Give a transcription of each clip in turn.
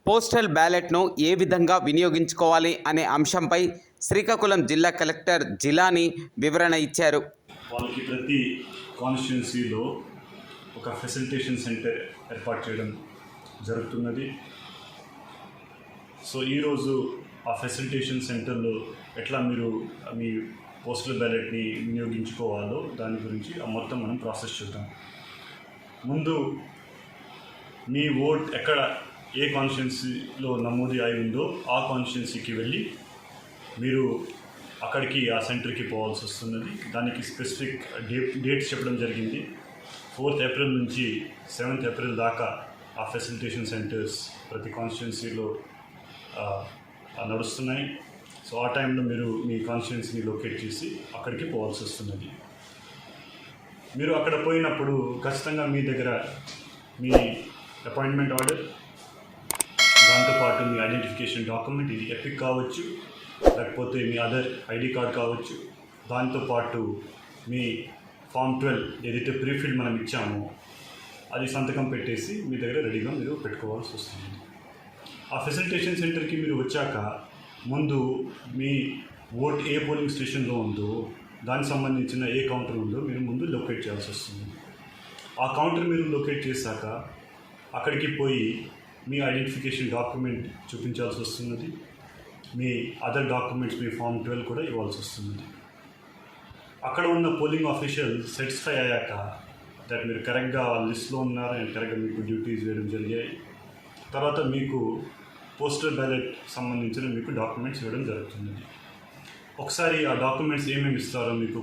Postal బ్యాలెట్ను ఏ విధంగా వినియోగించుకోవాలి అనే అంశంపై శ్రీకాకుళం జిల్లా కలెక్టర్ జిలానీ వివరణ ఇచ్చారు. వాళ్ళకి ప్రతి కాన్స్టిట్యున్సీలో ఒక ఫెసిలిటేషన్ సెంటర్ ఏర్పాటు చేయడం జరుగుతున్నది. సో ఈరోజు ఆ ఫెసిలిటేషన్ సెంటర్లో ఎట్లా మీరు మీ పోస్టల్ బ్యాలెట్ని వినియోగించుకోవాలో దాని గురించి మొత్తం మనం ప్రాసెస్ చూద్దాం. ముందు మీ ఓట్ ఎక్కడ ఏ కాన్స్టిట్యున్సీలో నమోదు అయి ఉందో ఆ కాన్స్టిట్యున్సీకి వెళ్ళి మీరు అక్కడికి ఆ సెంటర్కి పోవాల్సి వస్తున్నది. దానికి స్పెసిఫిక్ డేట్స్ చెప్పడం జరిగింది. 4th ఏప్రిల్ నుంచి 7th ఏప్రిల్ దాకా ఆ ఫెసిలిటేషన్ సెంటర్స్ ప్రతి కాన్స్టిట్యున్సీలో నడుస్తున్నాయి. సో ఆ టైంలో మీరు మీ కాన్స్టిట్యున్సీని లొకేట్ చేసి అక్కడికి పోవాల్సి వస్తున్నది. మీరు అక్కడ పోయినప్పుడు ఖచ్చితంగా మీ దగ్గర మీ అపాయింట్మెంట్ ఆర్డర్, దాంతోపాటు మీ ఐడెంటిఫికేషన్ డాక్యుమెంట్, ఇది ఎపిక్ కావచ్చు లేకపోతే మీ అదర్ ఐడి కార్డ్ కావచ్చు, దాంతోపాటు మీ ఫామ్ 12 ఏదైతే ప్రీఫిల్డ్ మనం ఇచ్చామో అది సంతకం పెట్టేసి మీ దగ్గర రెడీగా మీరు పెట్టుకోవాల్సి వస్తుంది. ఆ ఫెసిలిటేషన్ సెంటర్కి మీరు వచ్చాక ముందు మీ ఓట్ ఏ పోలింగ్ స్టేషన్లో ఉందో దానికి సంబంధించిన ఏ కౌంటర్ ఉందో మీరు ముందు లొకేట్ చేయాల్సి వస్తుంది. ఆ కౌంటర్ మీరు లొకేట్ చేశాక అక్కడికి పోయి మీ ఐడెంటిఫికేషన్ డాక్యుమెంట్ చూపించాల్సి వస్తున్నది. మీ అదర్ డాక్యుమెంట్స్, మీ ఫామ్ 12 కూడా ఇవ్వాల్సి వస్తుంది. అక్కడ ఉన్న పోలింగ్ ఆఫీషియల్ సాటిస్ఫై అయ్యాక దట్ మీరు కరెక్ట్గా లిస్ట్లో ఉన్నారు అండ్ కరెక్ట్గా మీకు డ్యూటీస్ వేయడం జరిగాయి, తర్వాత మీకు పోస్టల్ బ్యాలెట్ సంబంధించిన మీకు డాక్యుమెంట్స్ ఇవ్వడం జరుగుతుంది. ఒకసారి ఆ డాక్యుమెంట్స్ ఏమేమి ఇస్తారో మీకు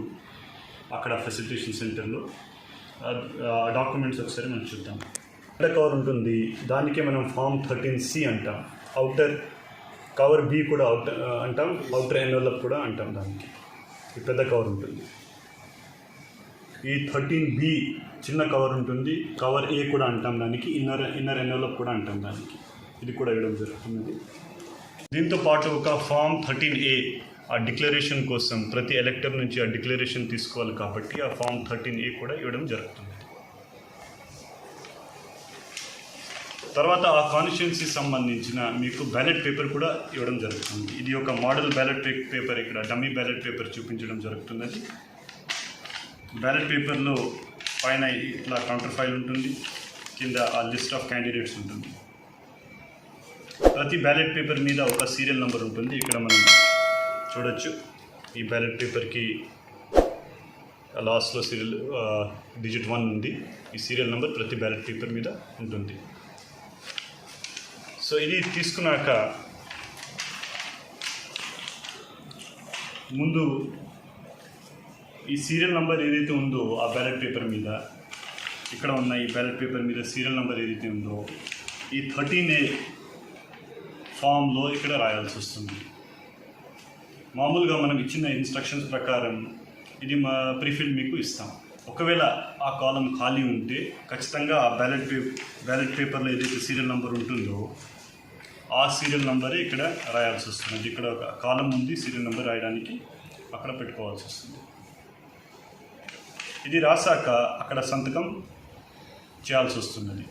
అక్కడ ఫెసిలిటేషన్ సెంటర్లో ఆ డాక్యుమెంట్స్ ఒకసారి మనం చూద్దాం. పెద్ద కవర్ ఉంటుంది, దానికే మనం ఫామ్ 13C అంటాం. అవుటర్ కవర్ బి కూడా అంటాం, అవుటర్ ఎన్వలప్ కూడా అంటాం. దానికి ఈ పెద్ద కవర్ ఉంటుంది. ఈ 13B చిన్న కవర్ ఉంటుంది, కవర్ ఏ కూడా అంటాం. దానికి ఇన్నర్ ఎన్వలప్ కూడా అంటాం. దానికి ఇది కూడా ఇవ్వడం జరుగుతున్నది. దీంతో పాటు ఒక ఫామ్ 13A ఆ డిక్లరేషన్ కోసం ప్రతి ఎలక్టర్ నుంచి ఆ డిక్లరేషన్ తీసుకోవాలి కాబట్టి ఆ ఫామ్ 13A కూడా ఇవ్వడం జరుగుతుంది. తర్వాత ఆ కాన్స్టిట్యున్సీ సంబంధించిన మీకు బ్యాలెట్ పేపర్ కూడా ఇవ్వడం జరుగుతుంది. ఇది ఒక మోడల్ బ్యాలెట్ పేపర్, ఇక్కడ డమ్మీ బ్యాలెట్ పేపర్ చూపించడం జరుగుతున్నది. బ్యాలెట్ పేపర్లో పైన ఇట్లా కౌంటర్ ఫైల్ ఉంటుంది, కింద ఆ లిస్ట్ ఆఫ్ క్యాండిడేట్స్ ఉంటుంది. ప్రతి బ్యాలెట్ పేపర్ మీద ఒక సీరియల్ నెంబర్ ఉంటుంది. ఇక్కడ మనం చూడొచ్చు, ఈ బ్యాలెట్ పేపర్కి లాస్ట్లో సీరియల్ డిజిట్ 1 ఉంది. ఈ సీరియల్ నెంబర్ ప్రతి బ్యాలెట్ పేపర్ మీద ఉంటుంది. సో ఇది తీసుకున్నాక ముందు ఈ సీరియల్ నెంబర్ ఏదైతే ఉందో ఆ బ్యాలెట్ పేపర్ మీద, ఇక్కడ ఉన్న ఈ బ్యాలెట్ పేపర్ మీద సీరియల్ నెంబర్ ఏదైతే ఉందో ఈ 13A ఫామ్లో ఇక్కడ రాయాల్సి వస్తుంది. మామూలుగా మనం ఇచ్చిన ఇన్స్ట్రక్షన్స్ ప్రకారం ఇది మా ప్రీఫిల్డ్ మీకు ఇస్తాం. ఒకవేళ ఆ కాలం ఖాళీ ఉంటే ఖచ్చితంగా ఆ బ్యాలెట్ పేపర్లో ఏదైతే సీరియల్ నెంబర్ ఉంటుందో ఆ సీరియల్ నెంబరే ఇక్కడ రాయాల్సి వస్తుంది. ఇక్కడ ఒక కాలం ఉంది, సీరియల్ నెంబర్ రాయడానికి అక్కడ పెట్టుకోవాల్సి వస్తుంది. ఇది రాసాక అక్కడ సంతకం చేయాల్సి వస్తున్నది.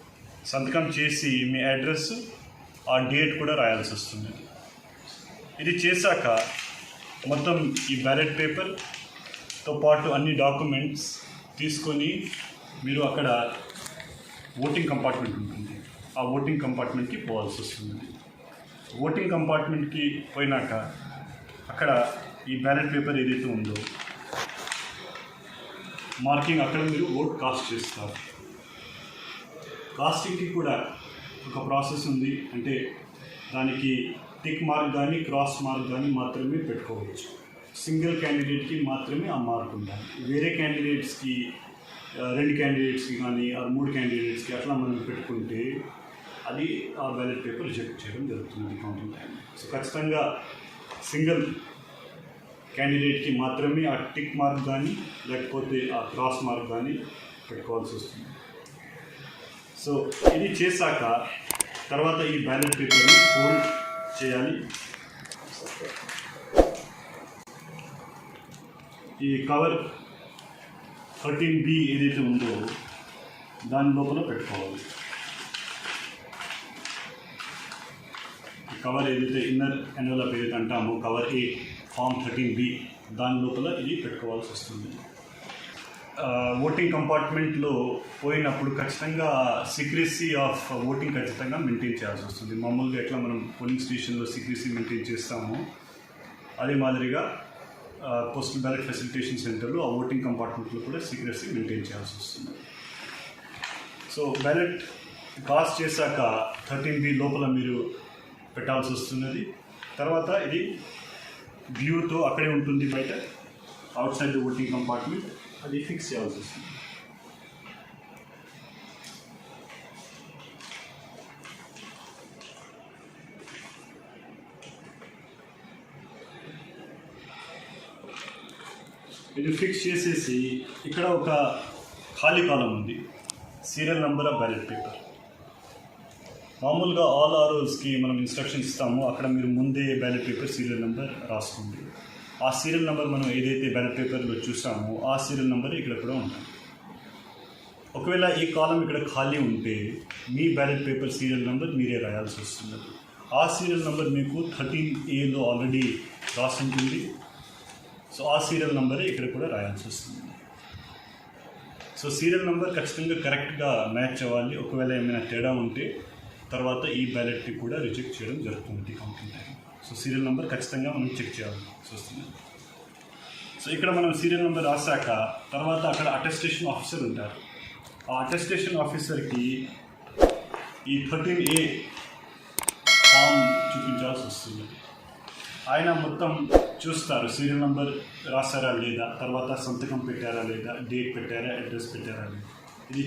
సంతకం చేసి మీ అడ్రస్, ఆ డేట్ కూడా రాయాల్సి వస్తుంది. ఇది చేశాక మొత్తం ఈ బ్యాలెట్ పేపర్తో పాటు అన్ని డాక్యుమెంట్స్ తీసుకొని మీరు అక్కడ ఓటింగ్ కంపార్ట్మెంట్ ఉంటుంది, ఆ ఓటింగ్ కంపార్ట్మెంట్కి పోవాల్సి వస్తుంది. ఓటింగ్ కంపార్ట్మెంట్కి పోయినాక అక్కడ ఈ బ్యాలెట్ పేపర్ ఏదైతే ఉందో మార్కింగ్ అక్కడ మీరు ఓట్ కాస్ట్ చేస్తారు. కాస్టింగ్కి కూడా ఒక ప్రాసెస్ ఉంది. అంటే దానికి టిక్ మార్క్ కానీ క్రాస్ మార్క్ కానీ మాత్రమే పెట్టుకోవచ్చు. సింగిల్ క్యాండిడేట్కి మాత్రమే ఆ మార్క్ ఉండాలి. వేరే క్యాండిడేట్స్కి 2 క్యాండిడేట్స్కి కానీ 3 క్యాండిడేట్స్కి అట్లా మనం పెట్టుకుంటే అది ఆ బ్యాలెట్ పేపర్ రిజెక్ట్ చేయడం జరుగుతుంది కౌంటింగ్ టైం. సో ఖచ్చితంగా సింగిల్ క్యాండిడేట్కి మాత్రమే ఆ టిక్ మార్క్ కానీ లేకపోతే ఆ క్రాస్ మార్క్ కానీ పెట్టుకోవాల్సి వస్తుంది. సో ఇది చేశాక తర్వాత ఈ బ్యాలెట్ పేపర్ని ఫోల్డ్ చేయాలి. ఈ కవర్ 13B ఏదైతే ఉందో దాని లోపల పెట్టుకోవాలి. కవర్ ఏదైతే ఇన్నర్ ఎన్వలప్ ఏదైతే అంటామో కవర్ ఏ ఫామ్ 13B దాని లోపల ఇది పెట్టుకోవాల్సి వస్తుంది. ఓటింగ్ కంపార్ట్మెంట్లో పోయినప్పుడు ఖచ్చితంగా సీక్రెసీ ఆఫ్ ఓటింగ్ ఖచ్చితంగా మెయింటైన్ చేయాల్సి వస్తుంది. మామూలుగా ఎట్లా మనం పోలింగ్ స్టేషన్లో సీక్రెసీ మెయింటైన్ చేస్తామో అదే మాదిరిగా పోస్టల్ బ్యాలెట్ ఫెసిలిటేషన్ సెంటర్లో ఆ ఓటింగ్ కంపార్ట్మెంట్లో కూడా సీక్రెసీ మెయింటైన్ చేయాల్సి వస్తుంది. సో బ్యాలెట్ కాస్ట్ చేశాక 13B లోపల మీరు పెట్టాల్సి వస్తున్నది. తర్వాత ఇది వ్యూతో అక్కడే ఉంటుంది, బయట out side the voting compartment అది ఫిక్స్ చేయాల్సి వస్తుంది. ఇది ఫిక్స్ చేసేసి ఇక్కడ ఒక ఖాళీ కాలం ఉంది, serial number of ballot paper. మామూలుగా ఆల్ ఆర్ఓస్కి మనం ఇన్స్ట్రక్షన్స్ ఇస్తామో అక్కడ మీరు ముందే బ్యాలెట్ పేపర్ సీరియల్ నెంబర్ రాసుకోండి. ఆ సీరియల్ నెంబర్ మనం ఏదైతే బ్యాలెట్ పేపర్లో చూసామో ఆ సీరియల్ నెంబర్ ఇక్కడ కూడా ఉంటుంది. ఒకవేళ ఈ కాలం ఇక్కడ ఖాళీ ఉంటే మీ బ్యాలెట్ పేపర్ సీరియల్ నెంబర్ మీరే రాయాల్సి వస్తుంది. ఆ సీరియల్ నెంబర్ మీకు 13Aలో ఆల్రెడీ రాసి ఉంటుంది. సో ఆ సీరియల్ నెంబరే ఇక్కడ కూడా రాయాల్సి వస్తుంది. సో సీరియల్ నెంబర్ ఖచ్చితంగా కరెక్ట్గా మ్యాచ్ అవ్వాలి. ఒకవేళ ఏమైనా తేడా ఉంటే తర్వాత ఈ బ్యాలెట్ని కూడా రిజెక్ట్ చేయడం జరుగుతుంది counting time. So serial number ఖచ్చితంగా మనం చెక్ చేయాల్సి వస్తుంది. సో ఇక్కడ మనం సీరియల్ నెంబర్ రాశాక తర్వాత అక్కడ అటెస్టేషన్ ఆఫీసర్ ఉంటారు. ఆ అటెస్టేషన్ ఆఫీసర్కి ఈ 13A ఫామ్ చూపించాల్సి వస్తుంది. ఆయన మొత్తం చూస్తారు సీరియల్ నెంబర్ రాశారా లేదా, తర్వాత సంతకం పెట్టారా లేదా, డేట్ పెట్టారా, అడ్రస్ పెట్టారా లేదా, ఇది